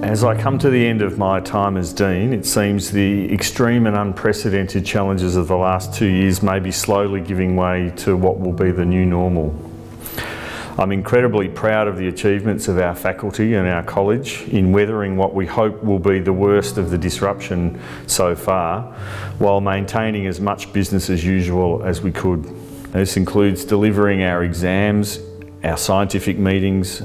As I come to the end of my time as Dean, it seems the extreme and unprecedented challenges of the last 2 years may be slowly giving way to what will be the new normal. I'm incredibly proud of the achievements of our faculty and our college in weathering what we hope will be the worst of the disruption so far, while maintaining as much business as usual as we could. This includes delivering our exams, our scientific meetings,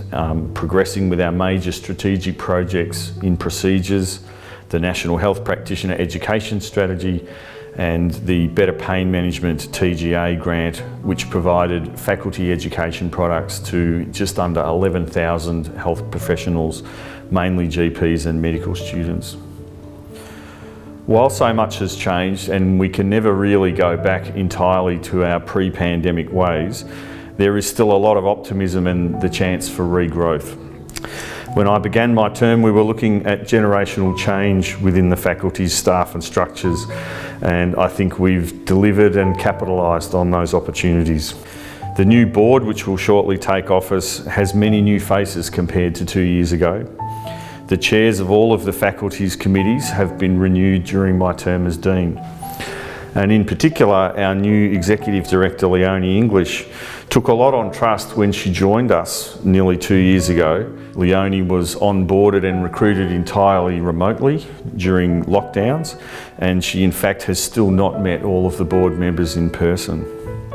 progressing with our major strategic projects in procedures, the National Health Practitioner Education Strategy, and the Better Pain Management TGA grant, which provided faculty education products to just under 11,000 health professionals, mainly GPs and medical students. While so much has changed and we can never really go back entirely to our pre-pandemic ways, there is still a lot of optimism and the chance for regrowth. When I began my term, we were looking at generational change within the faculty's staff and structures, and I think we've delivered and capitalised on those opportunities. The new board, which will shortly take office, has many new faces compared to 2 years ago. The chairs of all of the faculty's committees have been renewed during my term as Dean. And in particular, our new Executive Director, Leonie English, took a lot on trust when she joined us nearly 2 years ago. Leonie was onboarded and recruited entirely remotely during lockdowns, and she in fact has still not met all of the board members in person.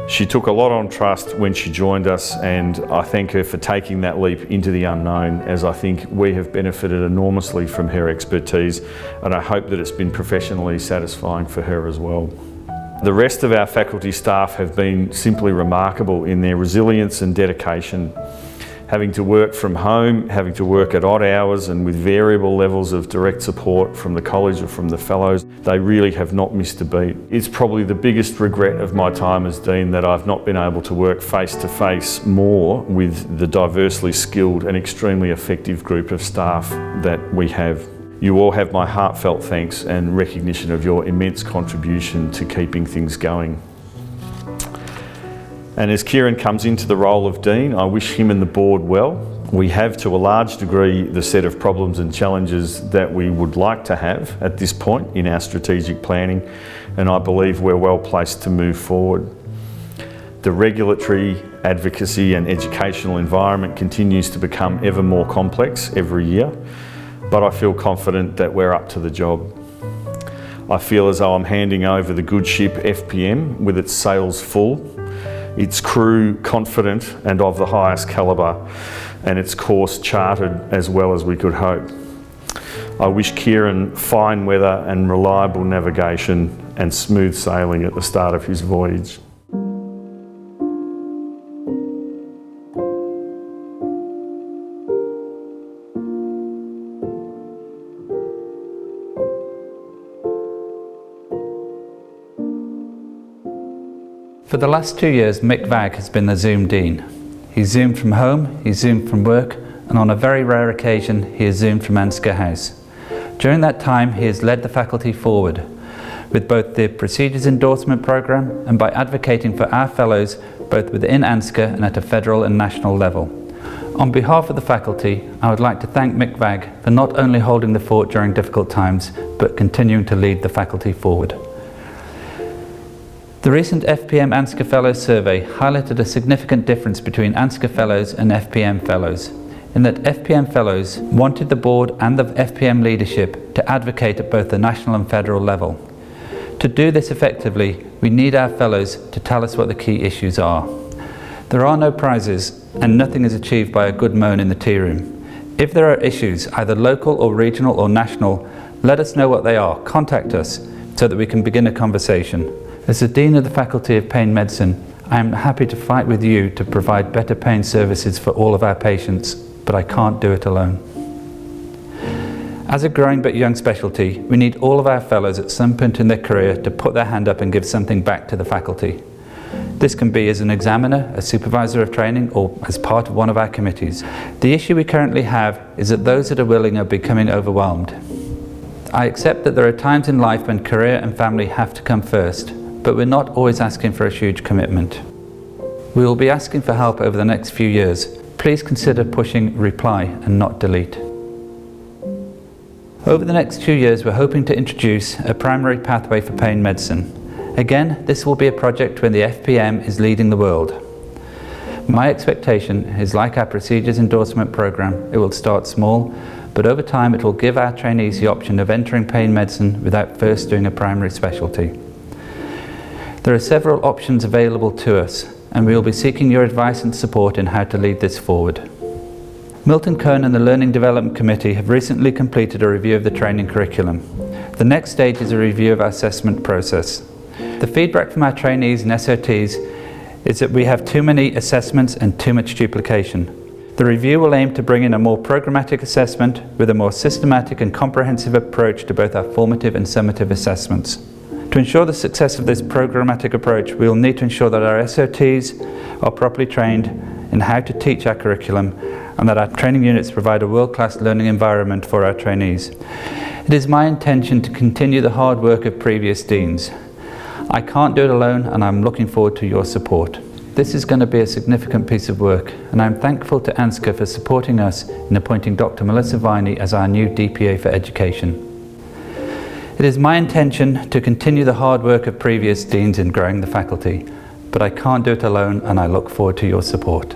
She took a lot on trust when she joined us, and I thank her for taking that leap into the unknown, as I think we have benefited enormously from her expertise, and I hope that it's been professionally satisfying for her as well. The rest of our faculty staff have been simply remarkable in their resilience and dedication. Having to work from home, having to work at odd hours and with variable levels of direct support from the college or from the fellows, they really have not missed a beat. It's probably the biggest regret of my time as Dean that I've not been able to work face to face more with the diversely skilled and extremely effective group of staff that we have. You all have my heartfelt thanks and recognition of your immense contribution to keeping things going. And as Kieran comes into the role of Dean, I wish him and the board well. We have to a large degree the set of problems and challenges that we would like to have at this point in our strategic planning, and I believe we're well placed to move forward. The regulatory, advocacy and educational environment continues to become ever more complex every year, but I feel confident that we're up to the job. I feel as though I'm handing over the good ship FPM with its sails full, its crew confident and of the highest calibre, and its course charted as well as we could hope. I wish Kieran fine weather and reliable navigation and smooth sailing at the start of his voyage. For the last 2 years, Mick Vagg has been the Zoom Dean. He's Zoomed from home, he's Zoomed from work, and on a very rare occasion, he has Zoomed from MANZCA House. During that time, he has led the faculty forward, with both the Procedures Endorsement Programme and by advocating for our fellows, both within ANZCA and at a federal and national level. On behalf of the faculty, I would like to thank Mick Vagg for not only holding the fort during difficult times, but continuing to lead the faculty forward. The recent FPM-ANZCA Fellows survey highlighted a significant difference between ANZCA Fellows and FPM Fellows, in that FPM Fellows wanted the board and the FPM leadership to advocate at both the national and federal level. To do this effectively, we need our Fellows to tell us what the key issues are. There are no prizes, and nothing is achieved by a good moan in the tea room. If there are issues, either local or regional or national, let us know what they are, contact us, so that we can begin a conversation. As the Dean of the Faculty of Pain Medicine, I am happy to fight with you to provide better pain services for all of our patients, but I can't do it alone. As a growing but young specialty, we need all of our fellows at some point in their career to put their hand up and give something back to the faculty. This can be as an examiner, a supervisor of training, or as part of one of our committees. The issue we currently have is that those that are willing are becoming overwhelmed. I accept that there are times in life when career and family have to come first, but we're not always asking for a huge commitment. We will be asking for help over the next few years. Please consider pushing reply and not delete. Over the next 2 years, we're hoping to introduce a primary pathway for pain medicine. Again, this will be a project where the FPM is leading the world. My expectation is, like our procedures endorsement program, it will start small, but over time it will give our trainees the option of entering pain medicine without first doing a primary specialty. There are several options available to us, and we will be seeking your advice and support in how to lead this forward. Milton Cohn and the Learning Development Committee have recently completed a review of the training curriculum. The next stage is a review of our assessment process. The feedback from our trainees and SOTs is that we have too many assessments and too much duplication. The review will aim to bring in a more programmatic assessment with a more systematic and comprehensive approach to both our formative and summative assessments. To ensure the success of this programmatic approach, we will need to ensure that our SOTs are properly trained in how to teach our curriculum and that our training units provide a world-class learning environment for our trainees. It is my intention to continue the hard work of previous deans. I can't do it alone, and I'm looking forward to your support. This is going to be a significant piece of work, and I'm thankful to ANZCA for supporting us in appointing Dr Melissa Viney as our new DPA for Education. It is my intention to continue the hard work of previous deans in growing the faculty, but I can't do it alone, and I look forward to your support.